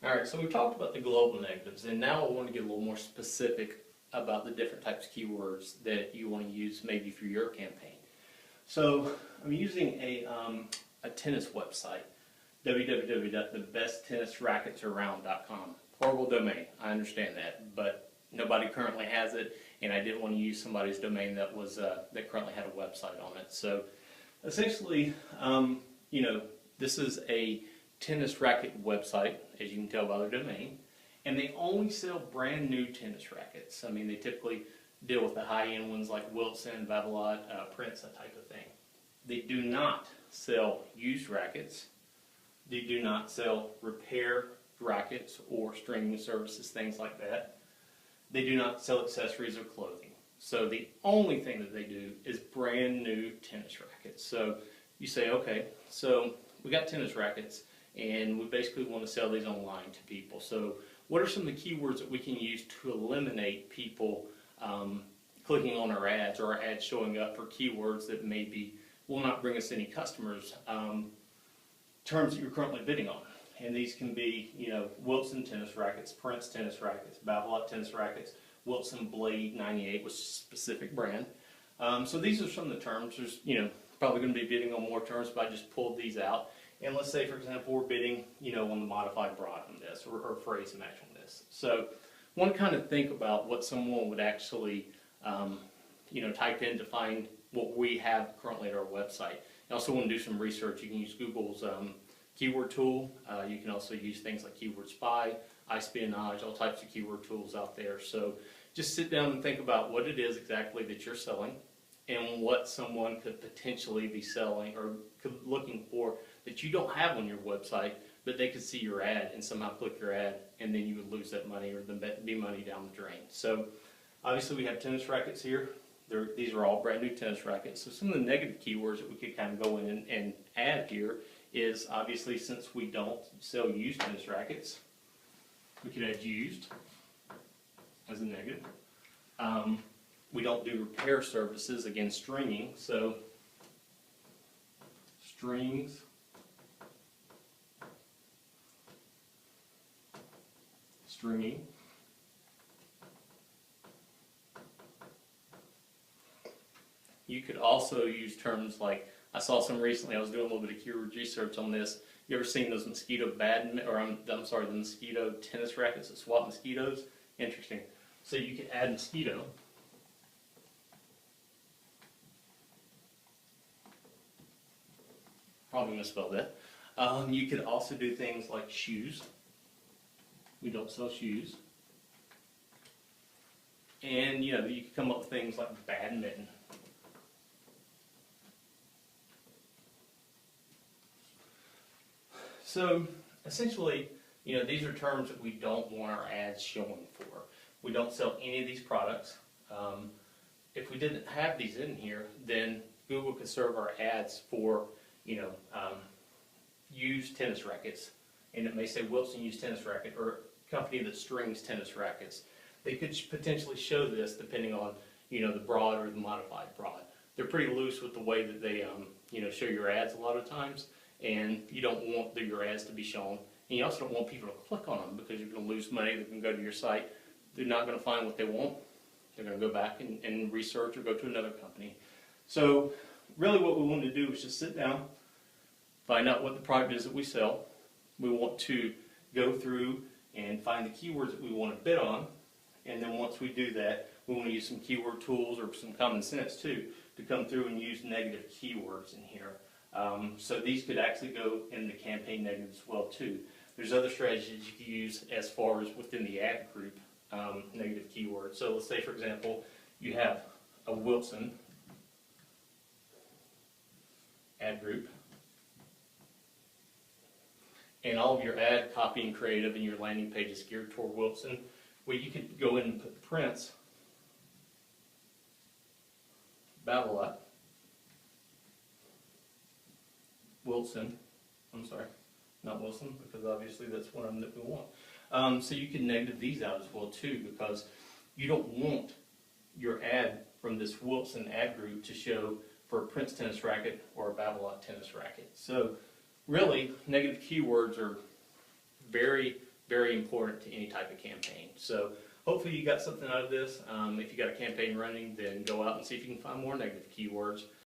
All right, so we talked about the global negatives, and now I want to get a little more specific about the different types of keywords that you want to use maybe for your campaign. So I'm using a tennis website, www.thebesttennisracketsaround.com. Horrible domain, I understand that, but nobody currently has it, and I didn't want to use somebody's domain that was that currently had a website on it. So essentially, this is a tennis racket website, as you can tell by their domain, and they only sell brand new tennis rackets. I mean, they typically deal with the high-end ones like Wilson, Babolat, Prince, that type of thing. They do not sell used rackets. They do not sell repair rackets or streaming services, things like that. They do not sell accessories or clothing. So the only thing that they do is brand new tennis rackets. So you say, okay, so we got tennis rackets, and we basically want to sell these online to people. So what are some of the keywords that we can use to eliminate people clicking on our ads, or our ads showing up for keywords that maybe will not bring us any customers, terms that you're currently bidding on? And these can be, Wilson tennis rackets, Prince tennis rackets, Babolat tennis rackets, Wilson Blade 98, which is a specific brand. So these are some of the terms. There's, probably going to be bidding on more terms, but I just pulled these out. And let's say, for example, we're bidding, on the modified broad on this, or phrase match on this. So I want to kind of think about what someone would actually, type in to find what we have currently at our website. You also want to do some research. You can use Google's keyword tool. You can also use things like Keyword Spy, iSpionage, all types of keyword tools out there. So just sit down and think about what it is exactly that you're selling and what someone could potentially be selling or looking for that you don't have on your website, but they could see your ad and somehow click your ad, and then you would lose that money or be money down the drain. So obviously we have tennis rackets here. These are all brand new tennis rackets. So some of the negative keywords that we could kind of go in and add here is, obviously, since we don't sell used tennis rackets, we could add used as a negative. We don't do repair services, again, stringing, so strings, stringing. You could also use terms like, I saw some recently, I was doing a little bit of keyword research on this. You ever seen those mosquito the mosquito tennis rackets that swat mosquitoes? Interesting. So you could add mosquito. Probably misspelled that. You could also do things like shoes. We don't sell shoes. And you could come up with things like badminton. So essentially, these are terms that we don't want our ads showing for. We don't sell any of these products. If we didn't have these in here, then Google could serve our ads for, used tennis rackets. And it may say Wilson used tennis racket, or a company that strings tennis rackets. They could potentially show this depending on, the broad or the modified broad. They're pretty loose with the way that they, show your ads a lot of times. And you don't want your ads to be shown. And you also don't want people to click on them because you're going to lose money. They're going to go to your site. They're not going to find what they want. They're going to go back and research or go to another company. So really what we want to do is just sit down, find out what the product is that we sell. We want to go through and find the keywords that we want to bid on. And then once we do that, we want to use some keyword tools or some common sense too to come through and use negative keywords in here. So these could actually go in the campaign negative as well too. There's other strategies you can use as far as within the ad group negative keywords. So let's say, for example, you have a Wilson ad group, and all of your ad copy and creative and your landing page is geared toward Wilson. Well, you could go in and put Prince, Babolat, Wilson, I'm sorry, not Wilson, because obviously that's one of them that we want. So you can negative these out as well too, because you don't want your ad from this Wilson ad group to show for a Prince tennis racket or a Babolat tennis racket. So really, negative keywords are very very important to any type of campaign. So hopefully you got something out of this. If you got a campaign running, then go out and see if you can find more negative keywords.